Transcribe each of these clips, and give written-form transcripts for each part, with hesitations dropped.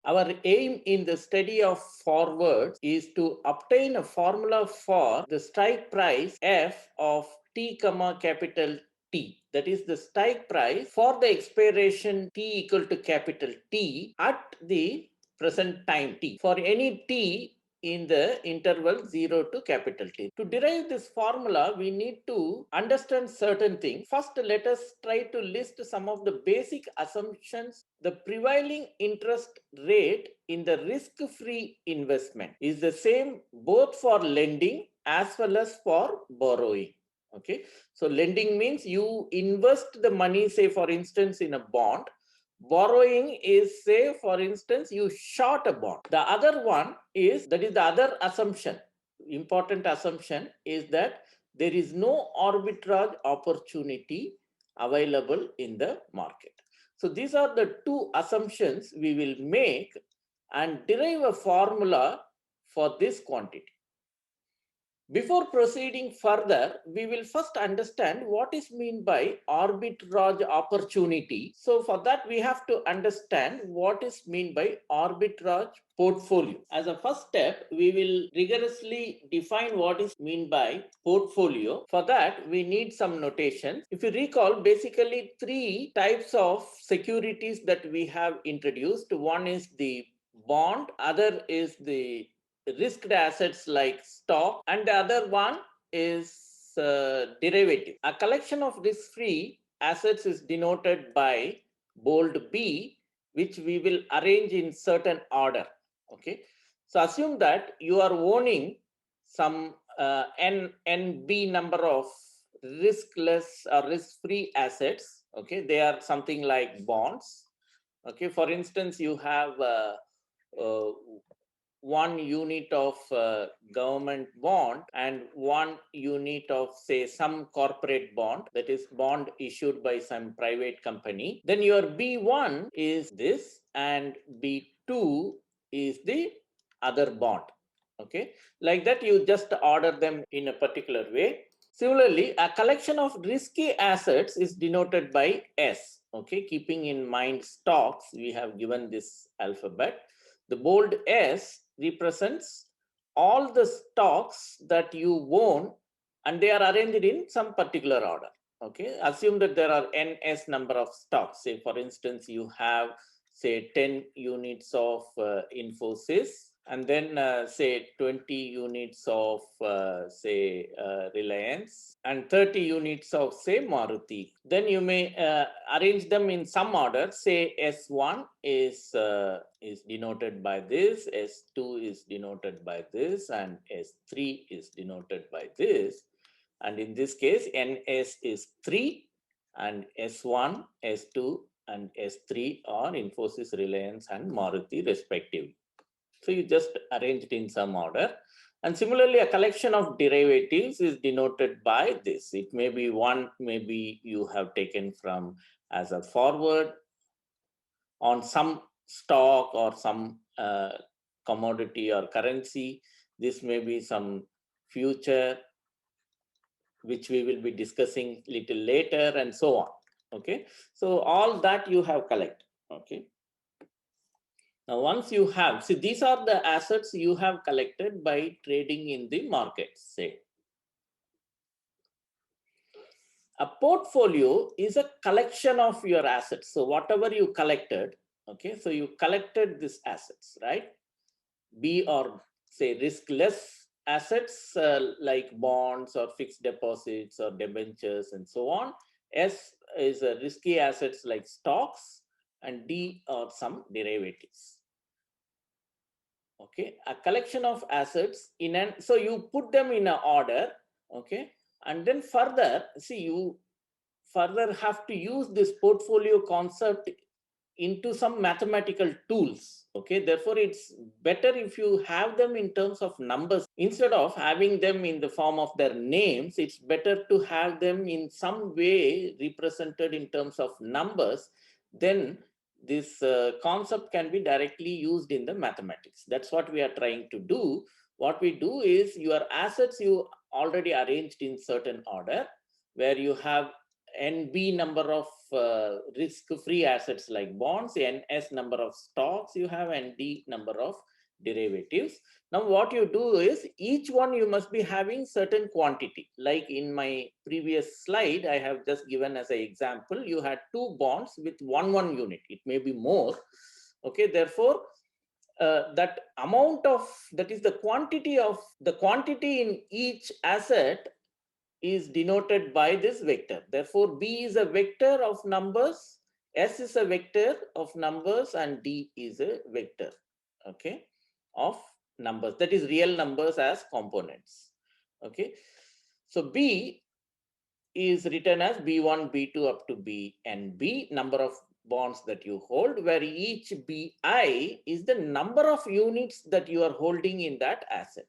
Our aim in the study of forwards is to obtain a formula for the strike price F of T comma capital T. That is the strike price for the expiration T equal to capital T at the present time T for any T in the interval 0 to capital T. To derive this formula, we need to understand certain things. First, let us try to list some of the basic assumptions. The prevailing interest rate in the risk-free investment is the same both for lending as well as for borrowing. Okay, so lending means you invest the money, say for instance in a bond. Borrowing is, say for instance, you short a bond. The other one is, that is the other assumption, important assumption is that there is no arbitrage opportunity available in the market. So these are the two assumptions we will make and derive a formula for this quantity. Before proceeding further, we will first understand what is meant by arbitrage opportunity. So for that, we have to understand what is meant by arbitrage portfolio. As a first step, we will rigorously define what is meant by portfolio. For that, we need some notation. If you recall, basically three types of securities that we have introduced. One is the bond, other is the risked assets like stock, and the other one is derivative. A collection of risk-free assets is denoted by bold B, which we will arrange in certain order. Okay, so assume that you are owning some NB number of riskless or risk-free assets. Okay, they are something like bonds. Okay, for instance, you have uh, one unit of government bond and one unit of, say, some corporate bond, that is bond issued by some private company. Then your B1 is this and B2 is the other bond. Okay, like that you just order them in a particular way. Similarly, a collection of risky assets is denoted by S. Okay, keeping in mind stocks, we have given this alphabet. The bold S represents all the stocks that you own and they are arranged in some particular order. Okay, assume that there are NS number of stocks. Say for instance, you have say 10 units of Infosys, and then say 20 units of say Reliance, and 30 units of say Maruti. Then you may arrange them in some order. Say S1 is denoted by this, S2 is denoted by this, and S3 is denoted by this. And in this case, NS is 3 and S1, S2 and S3 are Infosys, Reliance and Maruti respectively. So you just arrange it in some order. And similarly, a collection of derivatives is denoted by this. It may be one, maybe you have taken from as a forward on some stock or some commodity or currency. This may be some future, which we will be discussing little later, and so on. Okay, so all that you have collected. Okay, now once you have, see, these are the assets you have collected by trading in the markets. Say a portfolio is a collection of your assets. So whatever you collected, okay, so you collected these assets, right? B or say riskless assets like bonds or fixed deposits or debentures and so on. S is risky assets like stocks, and D are some derivatives. Okay, a collection of assets in an, so you put them in an order. Okay, and then further, see, you further have to use this portfolio concept into some mathematical tools. Okay, therefore it's better if you have them in terms of numbers instead of having them in the form of their names. It's better to have them in some way represented in terms of numbers. Then this concept can be directly used in the mathematics. That's what we are trying to do. What we do is your assets you already arranged in certain order, where you have NB number of risk-free assets like bonds, NS number of stocks you have, and D number of derivatives. Now what you do is each one you must be having certain quantity. Like in my previous slide, I have just given as an example, you had 2 bonds with 1 unit. It may be more. Okay, therefore, that amount of, that is the quantity in each asset is denoted by this vector. Therefore, B is a vector of numbers, S is a vector of numbers, and D is a vector, okay, of numbers. That is real numbers as components. Okay, so B is written as B1, B2 up to BNB, number of bonds that you hold, where each BI is the number of units that you are holding in that asset.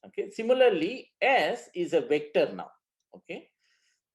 Okay, similarly, S is a vector now. Okay,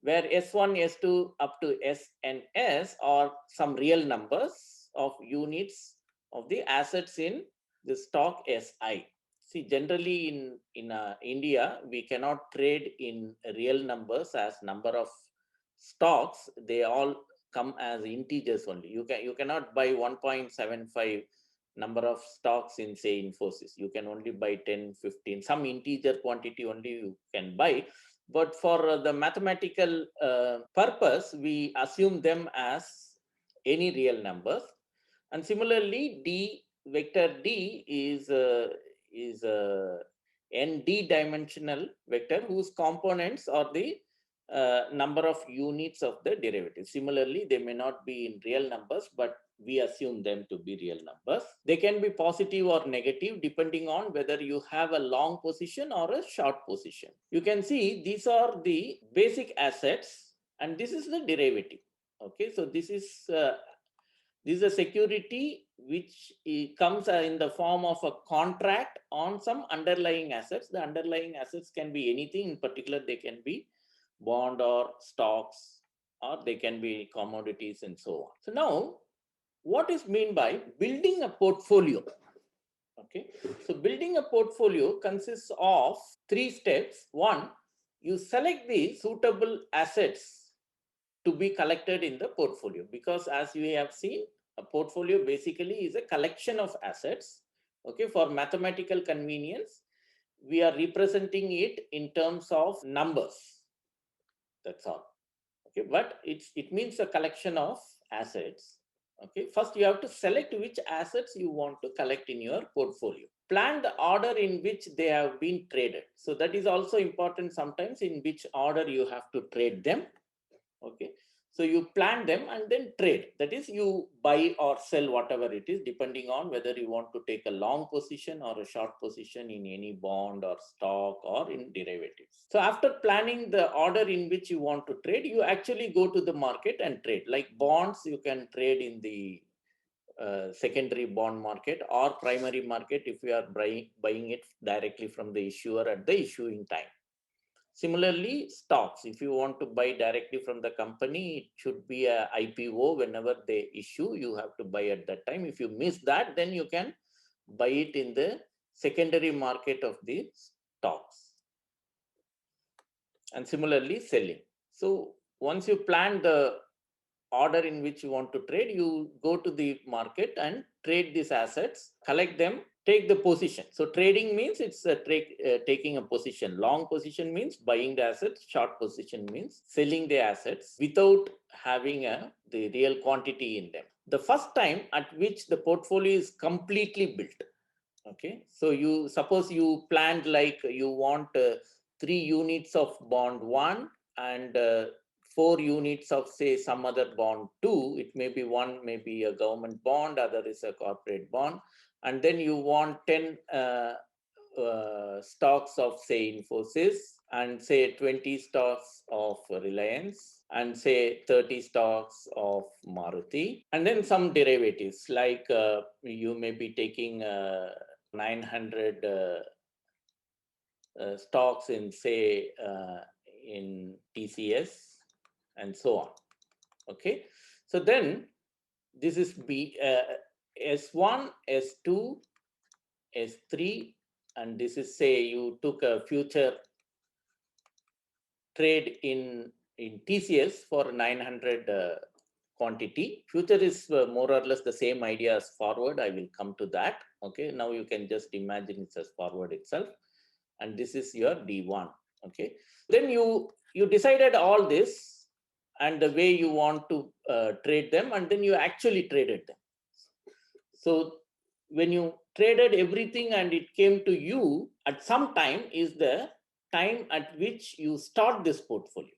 where S1, S2 up to SNS are some real numbers of units of the assets in the stock SI. See, generally in India, we cannot trade in real numbers as number of stocks. They all come as integers only. You cannot buy 1.75 number of stocks in, say, Infosys. You can only buy 10, 15, some integer quantity only you can buy. But for the mathematical purpose, we assume them as any real numbers. And similarly, D vector D is a ND dimensional vector whose components are the number of units of the derivative. Similarly, they may not be in real numbers, but we assume them to be real numbers. They can be positive or negative depending on whether you have a long position or a short position. You can see these are the basic assets and this is the derivative. Okay, so this is a security which comes in the form of a contract on some underlying assets. The underlying assets can be anything. In particular, they can be bond or stocks, or they can be commodities and so on. So now, what is meant by building a portfolio? Okay, so building a portfolio consists of 3 steps. One, you select the suitable assets to be collected in the portfolio, because as we have seen, a portfolio basically is a collection of assets. Okay, for mathematical convenience, we are representing it in terms of numbers. That's all. Okay, but it means a collection of assets. Okay, first you have to select which assets you want to collect in your portfolio. Plan the order in which they have been traded. So that is also important sometimes, in which order you have to trade them. Okay, so you plan them and then trade. That is, you buy or sell whatever it is, depending on whether you want to take a long position or a short position in any bond or stock or in derivatives. So after planning the order in which you want to trade, you actually go to the market and trade. Like bonds, you can trade in the secondary bond market or primary market if you are buying it directly from the issuer at the issuing time. Similarly, stocks, if you want to buy directly from the company, it should be a IPO. Whenever they issue, you have to buy at that time. If you miss that, then you can buy it in the secondary market of the stocks. And similarly, selling. So once you plan the order in which you want to trade, you go to the market and trade these assets, collect them, take the position. So trading means it's taking a position. Long position means buying the assets. Short position means selling the assets without having the real quantity in them. The first time at which the portfolio is completely built. Okay, so you suppose you planned like you want 3 units of bond 1 and 4 units of, say, some other bond 2. It may be one, maybe a government bond, other is a corporate bond, and then you want 10 stocks of, say, Infosys, and say 20 stocks of Reliance, and say 30 stocks of Maruti, and then some derivatives like you may be taking 900 stocks in, say, in TCS and so on. Okay, so then this is S1, S2, S3, and this is, say, you took a future trade in in TCS for 900 quantity. Future is more or less the same idea as forward. I will come to that. Okay, now you can just imagine it as forward itself, and this is your D1. Okay, then you decided all this and the way you want to trade them, and then you actually traded them. So when you traded everything and it came to you at some time is the time at which you start this portfolio.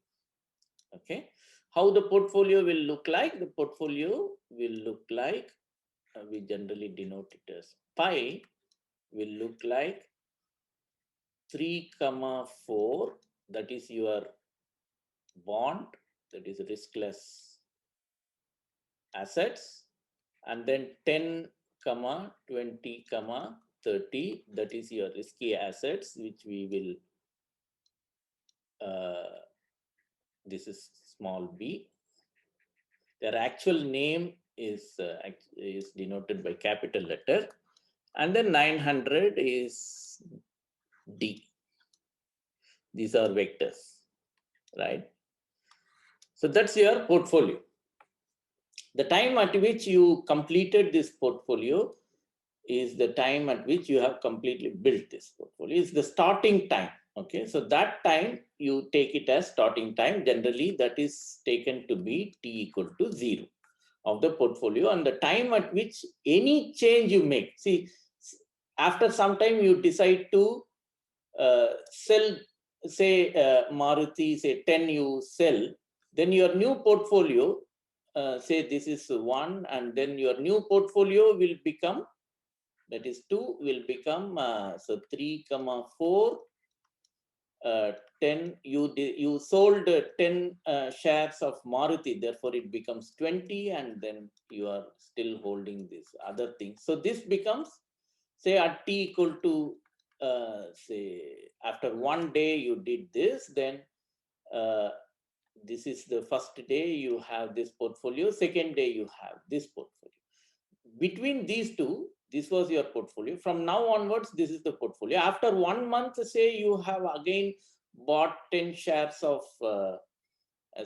Okay, how the portfolio will look like? The portfolio will look like, we generally denote it as pi, will look like 3, 4, that is your bond, that is riskless assets, and then 10, 20, 30, that is your risky assets, which we will, this is small b. Their actual name is denoted by capital letter, and then 900 is D. These are vectors, right? So that's your portfolio. The time at which you completed this portfolio is the time at which you have completely built this portfolio. It's the starting time. Okay, so that time you take it as starting time. Generally, that is taken to be t equal to 0 of the portfolio, and the time at which any change you make. See, after some time you decide to sell, say Maruti, say 10 you sell, then your new portfolio, say this is 1, and then your new portfolio will become, that is 2, will become, so 3, 4, 10, you sold 10 shares of Maruti, therefore it becomes 20, and then you are still holding this other thing. So this becomes, say at t equal to, say after 1 day you did this, then this is the first day you have this portfolio, second day you have this portfolio. Between these two, this was your portfolio. From now onwards, this is the portfolio. After 1 month, say you have again bought 10 shares of,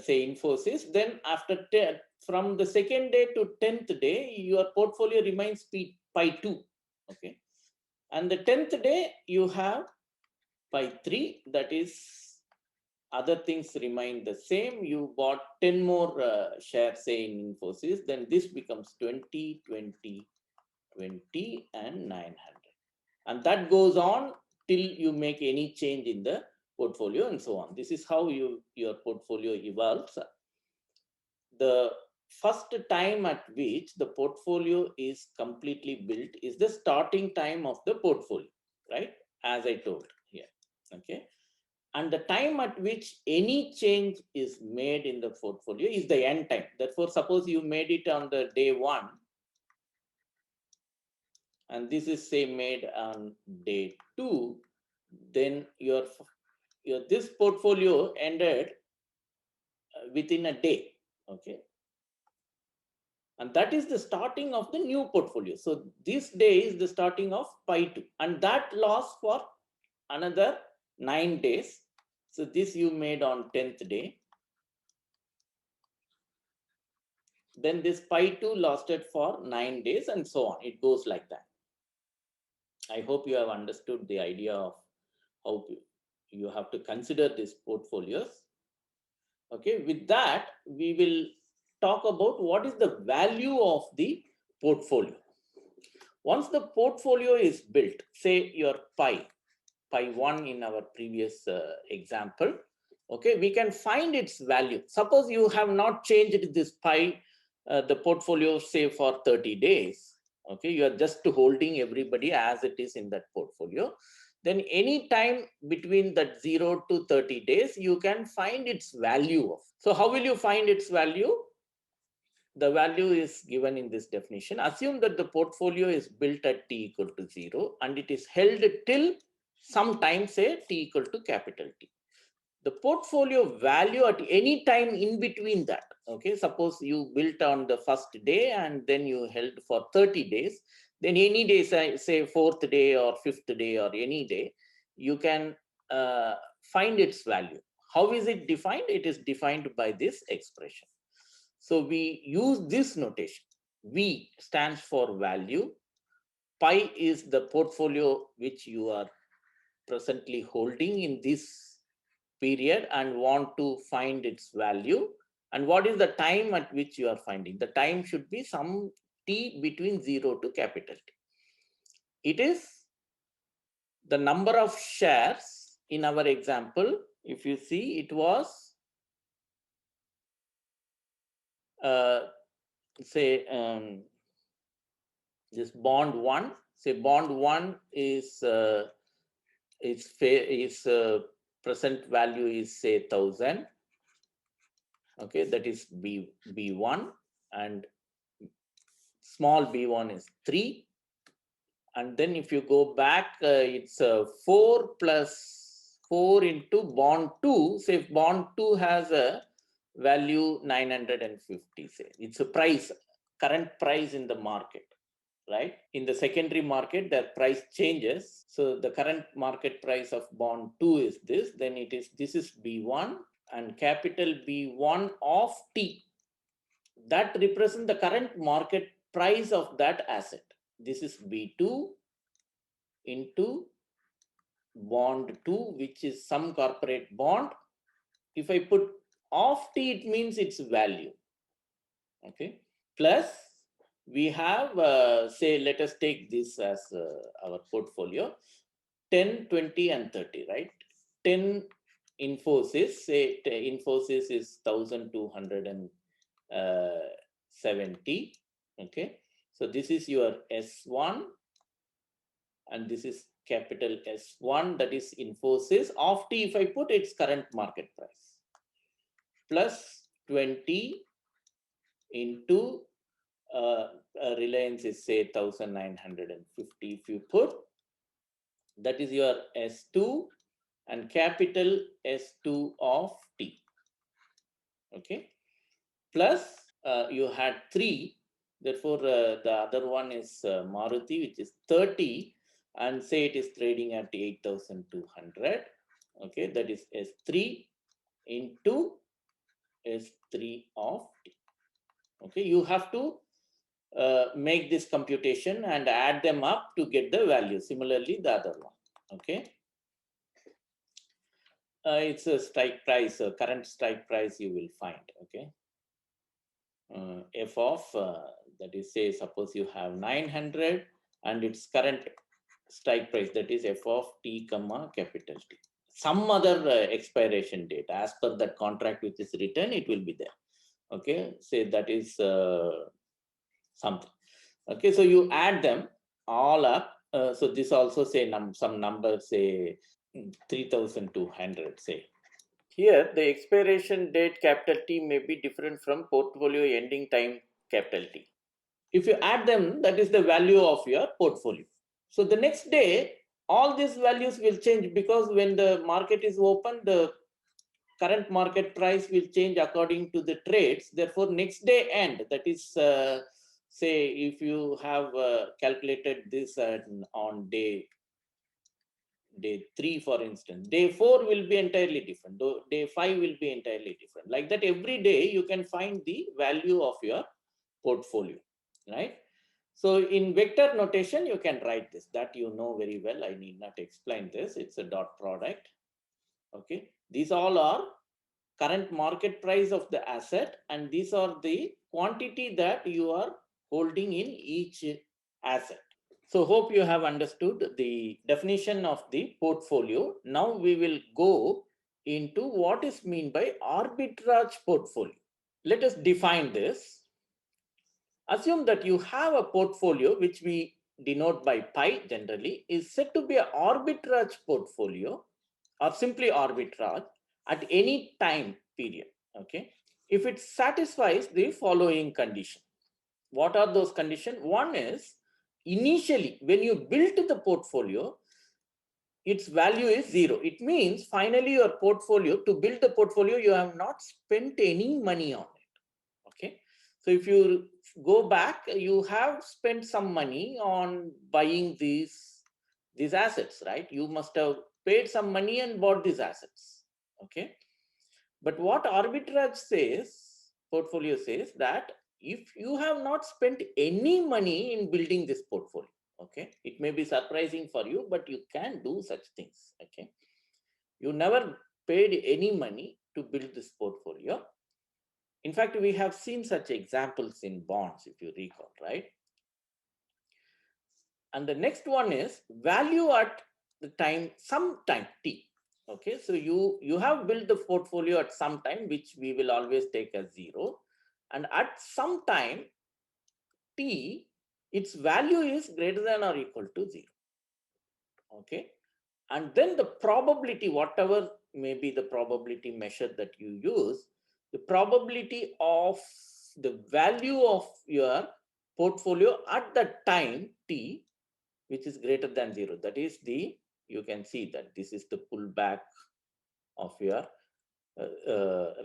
say Infosys, then after 10, from the second day to 10th day, your portfolio remains pi 2. Okay. And the 10th day, you have pi 3, that is, other things remain the same. You bought 10 more shares, say in Infosys, then this becomes 20, 20, 20, and 900. And that goes on till you make any change in the portfolio and so on. This is how your portfolio evolves. The first time at which the portfolio is completely built is the starting time of the portfolio, right? As I told here, okay? And the time at which any change is made in the portfolio is the end time. Therefore, suppose you made it on the day 1, and this is say made on day 2, then your this portfolio ended within a day. Okay, and that is the starting of the new portfolio. So this day is the starting of pi 2, and that lasts for another 9 days. So this you made on 10th day. Then this pi 2 lasted for 9 days, and so on. It goes like that. I hope you have understood the idea of how you have to consider these portfolios. Okay, with that, we will talk about what is the value of the portfolio. Once the portfolio is built, say your pi 1 in our previous example, okay, we can find its value. Suppose you have not changed this pi, the portfolio, say for 30 days, okay, you are just holding everybody as it is in that portfolio. Then any time between that 0 to 30 days, you can find its value of. So how will you find its value? The value is given in this definition. Assume that the portfolio is built at t equal to 0 and it is held till some time, say t equal to capital T. The portfolio value at any time in between that, okay, suppose you built on the first day and then you held for 30 days, then any day, say fourth day or fifth day or any day, you can find its value. How is it defined? It is defined by this expression. So we use this notation. V stands for value. Pi is the portfolio which you are presently holding in this period and want to find its value. And what is the time at which you are finding? The time should be some t between 0 to capital T. It is the number of shares in our example. If you see, it was say this bond one. Say bond one is present value is say 1,000. Okay, that is b1, and small b1 is 3. And then if you go back, it's 4 plus 4 into bond 2. Say if bond 2 has a value 950, say it's a price, current price in the market, right? In the secondary market, the price changes. So the current market price of bond 2 is this. Then this is b1, and capital B1 of T. That represents the current market price of that asset. This is B2 into bond 2, which is some corporate bond. If I put of T, it means its value. Okay. Plus, we have, say, let us take this as our portfolio, 10, 20, and 30, right? 10 Infosys, say Infosys is 1,270. Okay. So this is your S1, and this is capital S1, that is Infosys. Of T, if I put its current market price, plus 20 into Reliance is say 1,950. If you put, that is your S2 and capital S2 of T. Okay. Plus you had 3. Therefore, the other one is Maruti, which is 30, and say it is trading at 8,200. Okay, that is S3 into S3 of T. Okay, you have to make this computation and add them up to get the value. Similarly, the other one. Okay, it's a strike price, current strike price you will find. Okay, f of that is, say, suppose you have 900 and its current strike price, that is f of T comma capital T. Some other expiration date as per that contract which is written, it will be there. Okay, say that is something. Okay, so you add them all up. So this also say some number, say 3,200, say. Here, the expiration date capital T may be different from portfolio ending time capital T. If you add them, that is the value of your portfolio. So the next day, all these values will change, because when the market is open, the current market price will change according to the trades. Therefore, next day end, that is, say, if you have calculated this on day 3, for instance, day 4 will be entirely different. Day 5 will be entirely different. Like that, every day you can find the value of your portfolio, right? So in vector notation, you can write this. That you know very well. I need not explain this. It's a dot product. Okay. These all are current market price of the asset, and these are the quantity that you are holding in each asset. So hope you have understood the definition of the portfolio. Now we will go into what is meant by arbitrage portfolio. Let us define this. Assume that you have a portfolio which we denote by pi generally, is said to be an arbitrage portfolio or simply arbitrage at any time period. Okay, if it satisfies the following condition. What are those conditions? One is, initially when you built the portfolio, its value is 0. It means finally your portfolio, to build the portfolio, you have not spent any money on it. Okay, so if you go back, you have spent some money on buying these assets, right? You must have paid some money and bought these assets. Okay, But what arbitrage says, portfolio says that if you have not spent any money in building this portfolio, okay, it may be surprising for you, but you can do such things, okay. You never paid any money to build this portfolio. In fact, we have seen such examples in bonds, if you recall, right? And the next one is value at the time, some time t. Okay, so you have built the portfolio at some time, which we will always take as 0, and at some time t, its value is greater than or equal to 0. Okay, and then the probability, whatever may be the probability measure that you use, the probability of the value of your portfolio at the time t, which is greater than 0, that is the, you can see that this is the pullback of your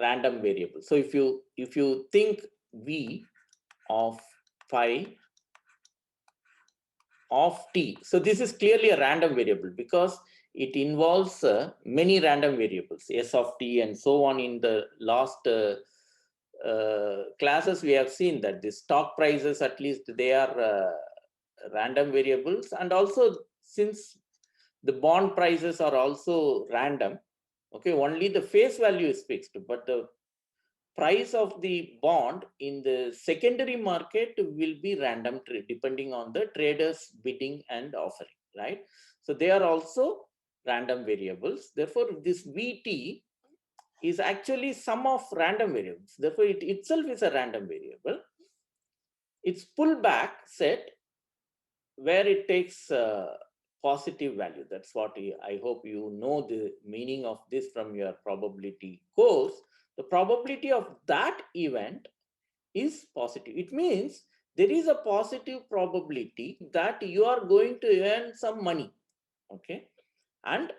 random variable. So if you think v of phi of t, so this is clearly a random variable because it involves many random variables, s of t and so on. In the last classes, we have seen that the stock prices, at least they are random variables, and also since the bond prices are also random, okay, only the face value is fixed, but the price of the bond in the secondary market will be random depending on the traders bidding and offering, right? So they are also random variables. Therefore, this VT is actually sum of random variables. Therefore, it itself is a random variable. Its pullback set where it takes positive value. That's what I hope you know the meaning of this from your probability course. The probability of that event is positive. It means there is a positive probability that you are going to earn some money, okay? And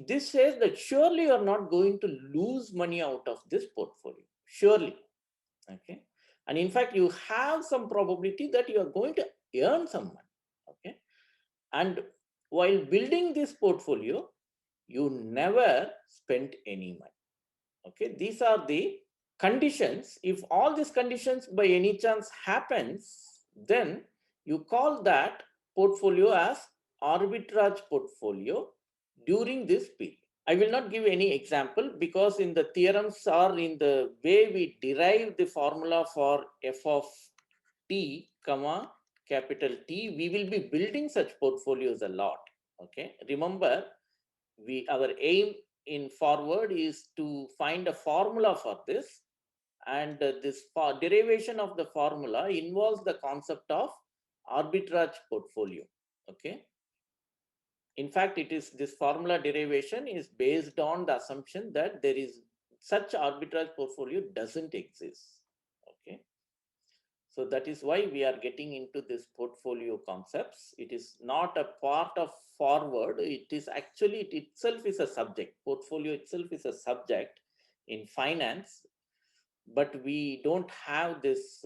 this says that surely you are not going to lose money out of this portfolio, surely, okay? And in fact, you have some probability that you are going to earn some money, okay? And while building this portfolio, you never spent any money, okay? These are the conditions. If all these conditions by any chance happens, then you call that portfolio as arbitrage portfolio during this period. I will not give any example because in the theorems or in the way we derive the formula for f of t, comma, capital T, we will be building such portfolios a lot. Okay, remember, our aim in forward is to find a formula for this, and this derivation of the formula involves the concept of arbitrage portfolio. Okay, in fact, it is this formula derivation is based on the assumption that there is such arbitrage portfolio doesn't exist. Okay, so that is why we are getting into this portfolio concepts. It is not a part of forward. It is actually, it itself is a subject. Portfolio itself is a subject in finance, but we don't have this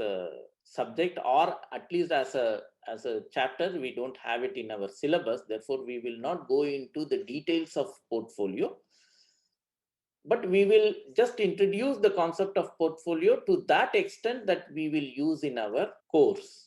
subject, or at least as a chapter, we don't have it in our syllabus. Therefore, we will not go into the details of portfolio. But we will just introduce the concept of portfolio to that extent that we will use in our course.